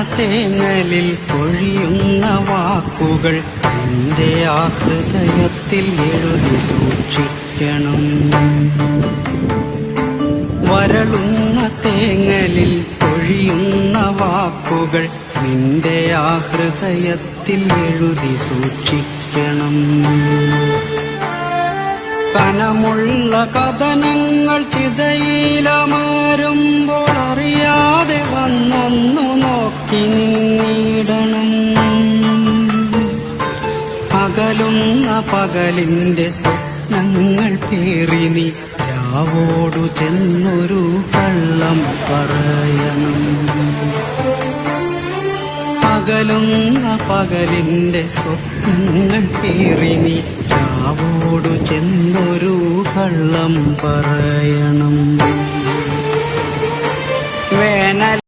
തേങ്ങലിൽ പൊഴിയുന്ന വാക്കുകൾ നിന്റെ ആ ഹൃദയത്തിൽ എഴുതി സൂക്ഷിക്കണം. വരളുന്ന തേങ്ങലിൽ പൊഴിയുന്ന വാക്കുകൾ നിന്റെ ആ ഹൃദയത്തിൽ എഴുതി സൂക്ഷിക്കണം. കനമുള്ള കഥനങ്ങൾ ചിതയിലമരുമ്പോൾ അറിയാതെ വന്നൊന്നു നോക്കി നിന്നിടണം. അകലുന്ന പകലിന്റെ സ്വപ്നങ്ങൾ പേറി നീ രാവോടു ചെന്നൊരു കള്ളം പറയണം. അകലുന്ന പകലിന്റെ സ്വപ്നങ്ങൾ പേറി നീ രാവോടു ചെന്നൊരു കള്ളം പറയണം. വേനൽ